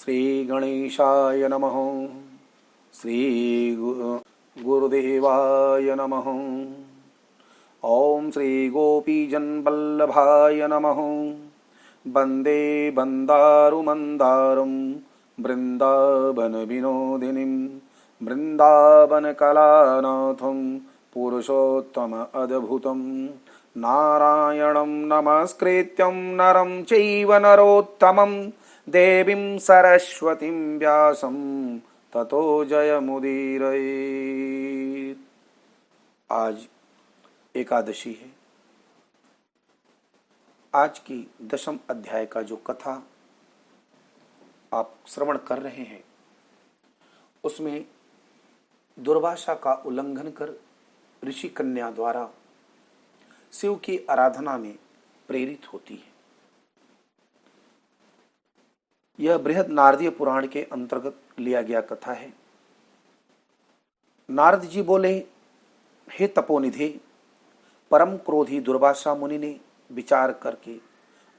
श्री गणेशाय नमः। श्री गुरुदेवाय नमः। ओम श्री गोपीजनवल्लभाय नमः। वंदे बन्दारुमन्दारं वृंदावन विनोदिनीं वृंदावन कलानाथं पुरुषोत्तम अद्भुतं नारायणं नमस्कृत्यं नरं चैव नरोत्तमं देवीं सरस्वतीं व्यासं ततो जयमुदीरयेत्। आज एकादशी है। आज की 10वें अध्याय का जो कथा आप श्रवण कर रहे हैं उसमें दुर्वासा का उल्लंघन कर ऋषि कन्या द्वारा शिव की आराधना में प्रेरित होती है। यह बृहद नारदीय पुराण के अंतर्गत लिया गया कथा है। नारद जी बोले, हे तपोनिधे, परम क्रोधी दुर्वासा मुनि ने विचार करके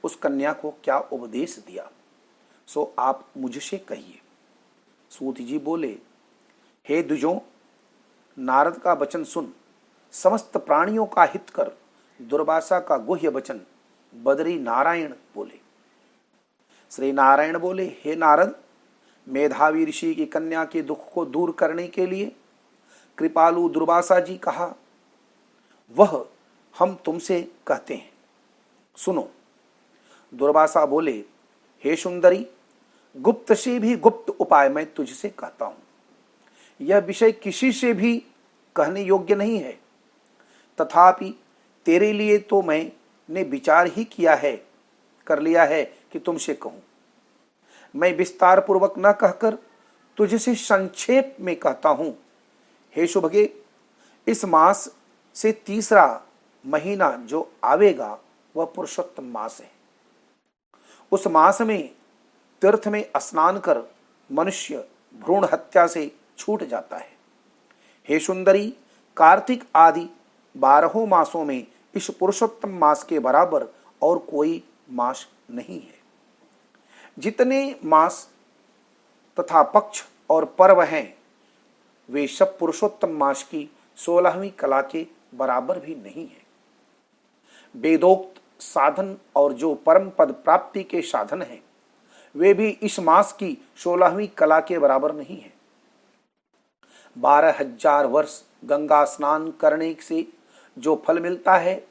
उस कन्या को क्या उपदेश दिया सो आप मुझसे कहिए। सूत जी बोले, हे द्विजों, नारद का वचन सुन समस्त प्राणियों का हित कर दुर्वासा का गुह्य वचन बदरी नारायण बोले। श्री नारायण बोले, हे नारद, मेधावी ऋषि की कन्या के दुख को दूर करने के लिए कृपालु दुर्वासा जी कहा, वह हम तुमसे कहते हैं, सुनो। दुर्वासा बोले, हे सुंदरी, गुप्त से भी गुप्त उपाय मैं तुझसे कहता हूं। यह विषय किसी से भी कहने योग्य नहीं है, तथापि तेरे लिए तो मैंने विचार ही कर लिया है कि तुमसे कहूं। मैं विस्तार पूर्वक न कहकर तुझसे संक्षेप में कहता हूं। हे शुभगे, इस मास से तीसरा महीना जो आवेगा वह पुरुषोत्तम मास है। उस मास में तीर्थ में स्नान कर मनुष्य भ्रूण हत्या से छूट जाता है। हे सुंदरी, कार्तिक आदि 12 मासों में इस पुरुषोत्तम मास के बराबर और कोई मास नहीं है। जितने मास तथा पक्ष और पर्व हैं वे सब पुरुषोत्तम मास की 16वीं कला के बराबर भी नहीं है। वेदोक्त साधन और जो परम पद प्राप्ति के साधन हैं वे भी इस मास की 16वीं कला के बराबर नहीं है। 12,000 वर्ष गंगा स्नान करने से जो फल मिलता है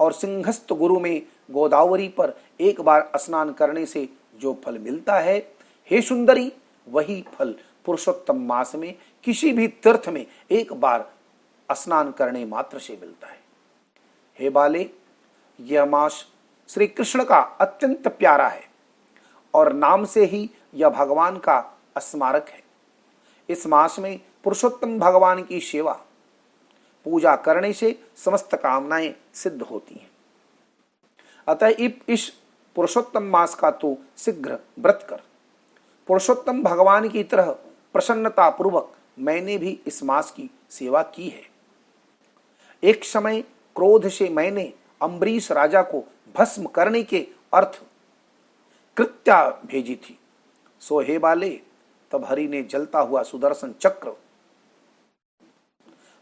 और सिंहस्थ गुरु में गोदावरी पर एक बार स्नान करने से जो फल मिलता है, हे सुंदरी, वही फल पुरुषोत्तम मास में किसी भी तीर्थ में एक बार स्नान करने मात्र से मिलता है। हे बाले, यह मास श्री कृष्ण का अत्यंत प्यारा है और नाम से ही यह भगवान का स्मारक है। इस मास में पुरुषोत्तम भगवान की सेवा पूजा करने से समस्त कामनाएं सिद्ध होती हैं। अतः इस पुरुषोत्तम मास का तो शीघ्र व्रत कर। पुरुषोत्तम भगवान की तरह प्रसन्नता पूर्वक मैंने भी इस मास की सेवा की है। एक समय क्रोध से मैंने अम्बरीश राजा को भस्म करने के अर्थ कृत्या भेजी थी। सो हे बाले, तब हरि ने जलता हुआ सुदर्शन चक्र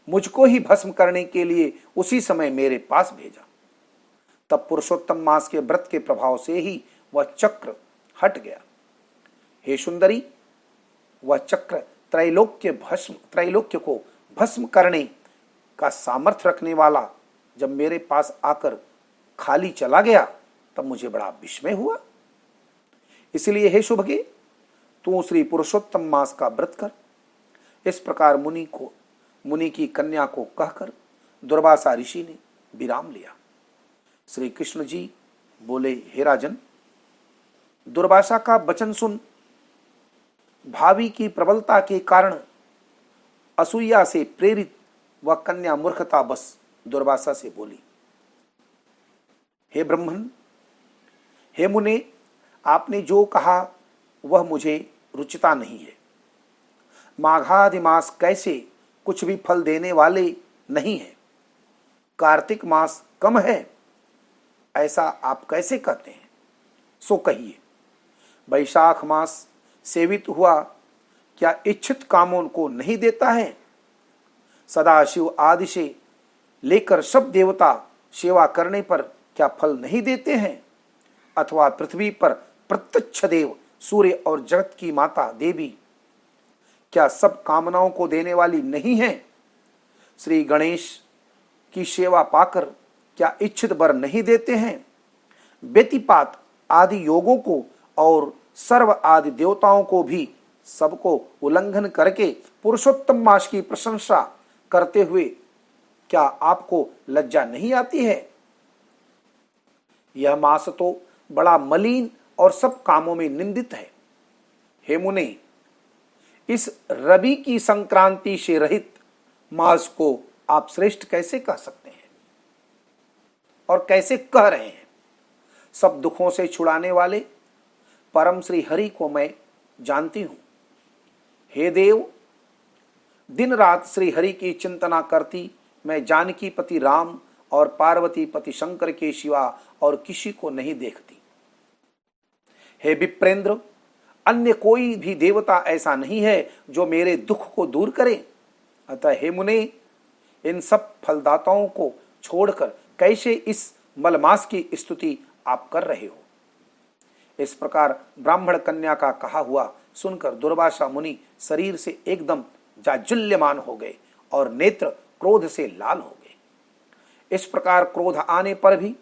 मुझको ही भस्म करने के लिए उसी समय मेरे पास भेजा। तब पुरुषोत्तम मास के व्रत के प्रभाव से ही वह चक्र हट गया। हे सुंदरी, वह चक्र त्रैलोक्य को भस्म करने का सामर्थ्य रखने वाला जब मेरे पास आकर खाली चला गया तब मुझे बड़ा विस्मय हुआ। इसलिए हे शुभगे, तू श्री पुरुषोत्तम मास का व्रत कर। इस प्रकार मुनि की कन्या को कहकर दुर्वासा ऋषि ने विराम लिया। श्री कृष्ण जी बोले, हे राजन, दुर्वासा का वचन सुन। भावी की प्रबलता के कारण असूया से प्रेरित वह कन्या मूर्खता बस दुर्वासा से बोली, हे ब्रह्मन, हे मुने, आपने जो कहा वह मुझे रुचिता नहीं है। माघादि मास कैसे कुछ भी फल देने वाले नहीं है। कार्तिक मास कम है ऐसा आप कैसे कहते हैं? सो कहिए। वैशाख मास सेवित हुआ क्या इच्छित कामों को नहीं देता है? सदाशिव आदि से लेकर सब देवता सेवा करने पर क्या फल नहीं देते हैं? अथवा पृथ्वी पर प्रत्यक्ष देव सूर्य और जगत की माता देवी क्या सब कामनाओं को देने वाली नहीं है? श्री गणेश की सेवा पाकर क्या इच्छित वर नहीं देते हैं? व्यतिपात आदि योगों को और सर्व आदि देवताओं को भी सबको उल्लंघन करके पुरुषोत्तम मास की प्रशंसा करते हुए क्या आपको लज्जा नहीं आती है? यह मास तो बड़ा मलिन और सब कामों में निंदित है। हे मुने, इस रवि की संक्रांति से रहित मास को आप श्रेष्ठ कैसे कह सकते हैं और कैसे कह रहे हैं? सब दुखों से छुड़ाने वाले परम श्री हरि को मैं जानती हूं। हे देव, दिन रात श्री हरि की चिंतना करती मैं जानकी पति राम और पार्वती पति शंकर के सिवा और किसी को नहीं देखती। हे विप्रेंद्र, अन्य कोई भी देवता ऐसा नहीं है जो मेरे दुख को दूर करे। अतः हे मुने, इन सब फलदाताओं को छोड़कर कैसे इस मलमास की स्तुति आप कर रहे हो? इस प्रकार ब्राह्मण कन्या का कहा हुआ सुनकर दुर्वासा मुनि शरीर से एकदम जाज्वल्यमान हो गए और नेत्र क्रोध से लाल हो गए। इस प्रकार क्रोध आने पर भी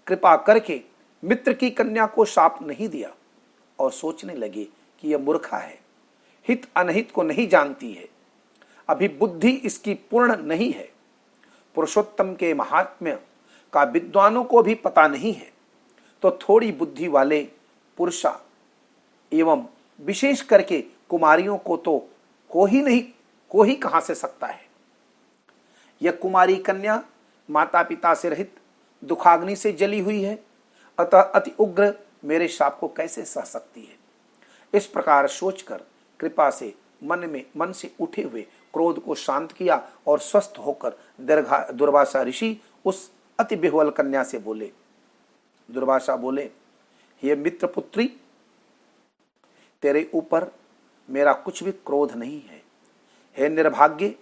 कृपा करके मित्र की कन्या को शाप नहीं दिया और सोचने लगे कि यह मूर्खा है, हित अनहित को नहीं जानती है, अभी बुद्धि इसकी पूर्ण नहीं है, पुरुषोत्तम के महात्म्य का विद्वानों को भी पता नहीं है, तो थोड़ी बुद्धि वाले पुरुषा एवं विशेष करके कुमारियों को तो को ही कहां से सकता है। यह कुमारी कन्या माता पिता से रहित दुखाग्नि से जली हुई है, अतः अति उग्र मेरे शाप को कैसे सह सकती है? इस प्रकार सोचकर कृपा से मन से उठे हुए क्रोध को शांत किया और स्वस्थ होकर दुर्वासा ऋषि उस अति विह्वल कन्या से बोले। दुर्वासा बोले, हे मित्र पुत्री, तेरे ऊपर मेरा कुछ भी क्रोध नहीं है। हे निर्भाग्य,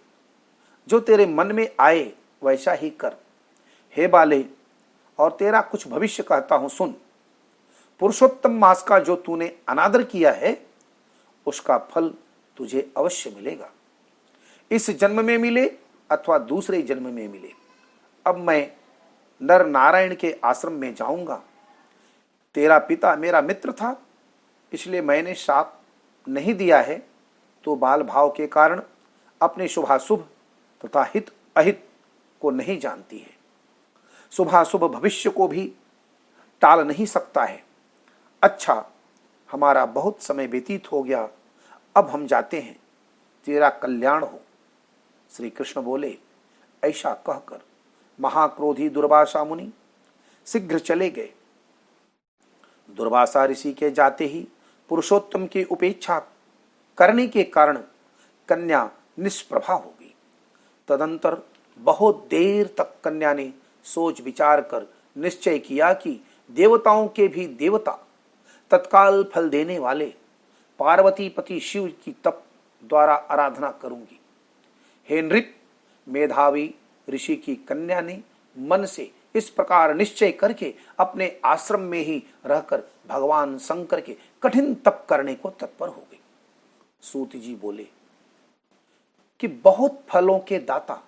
जो तेरे मन में आए वैसा ही कर। हे बाले, और तेरा कुछ भविष्य कहता हूं सुन। पुरुषोत्तम मास का जो तूने अनादर किया है उसका फल तुझे अवश्य मिलेगा, इस जन्म में मिले अथवा दूसरे जन्म में मिले। अब मैं नर नारायण के आश्रम में जाऊंगा। तेरा पिता मेरा मित्र था, इसलिए मैंने शाप नहीं दिया है, तो बाल भाव के कारण अपने शुभाशुभ तथा हित अहित को नहीं जानती है, शुभाशुभ भविष्य को भी टाल नहीं सकता है। अच्छा, हमारा बहुत समय व्यतीत हो गया, अब हम जाते हैं, तेरा कल्याण हो। श्री कृष्ण बोले। ऐसा कहकर महाक्रोधी दुर्वासा मुनि शीघ्र चले गए। दुर्वासा ऋषि के जाते ही पुरुषोत्तम की उपेक्षा करने के कारण कन्या निष्प्रभा हो गई। तदंतर बहुत देर तक कन्या ने सोच विचार कर निश्चय किया कि देवताओं के भी देवता, तत्काल फल देने वाले पार्वती पति शिव की तप द्वारा आराधना करूंगी। हे नृप, मेधावी ऋषि की कन्या ने मन से इस प्रकार निश्चय करके अपने आश्रम में ही रहकर भगवान शंकर के कठिन तप करने को तत्पर हो गई। सूत जी बोले कि बहुत फलों के दाता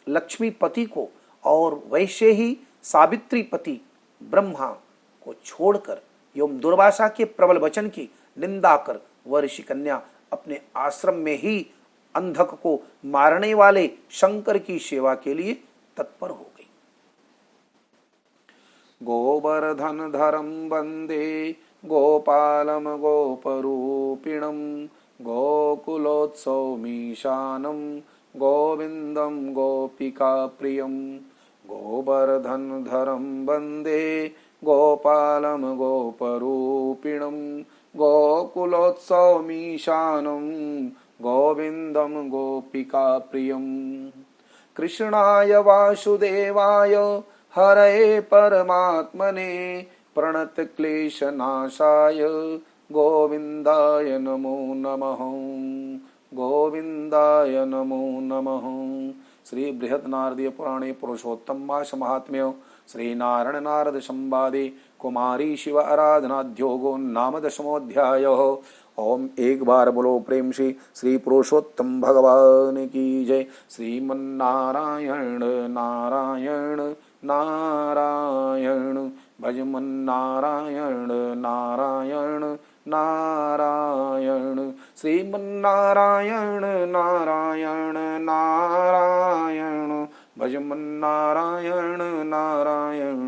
लक्ष्मीपति को और वैसे ही सावित्री पति ब्रह्मा को छोड़कर एवं दुर्वासा के प्रबल वचन की निंदा कर वह ऋषि कन्या अपने आश्रम में ही अंधक को मारने वाले शंकर की सेवा के लिए तत्पर हो गई। गोवर्धन धरम वंदे गोपालम गोपरूपिणम गोकुलोत्सव मीशानम गोविंदम गोपिका प्रियम। गोवर्धन धरम वंदे गोपालम गोपरूपिणम गोकुलोत्सव मीशानम गोविंदम गोपिका प्रियम। कृष्णाय वासुदेवाय हरये परमात्मने प्रणत क्लेशनाशाय गोविंदाय नमो नमः। गोविंदाय नमो नमः। श्री बृहद नारदीय पुराणे पुरुषोत्तम मास महात्म्य श्री नारायण नारद संवादे कुमारी शिव आराधनाध्योगो नाम दशमोऽध्याय। ओम एक बार बोलो प्रेम से श्री पुरुषोत्तम भगवान की जय। श्रीमन्नारायण नारायण नारायण भजमन नारायण नारायण नारायण। श्रीमन्नारायण नारायण नारायण भजमन नारायण नारायण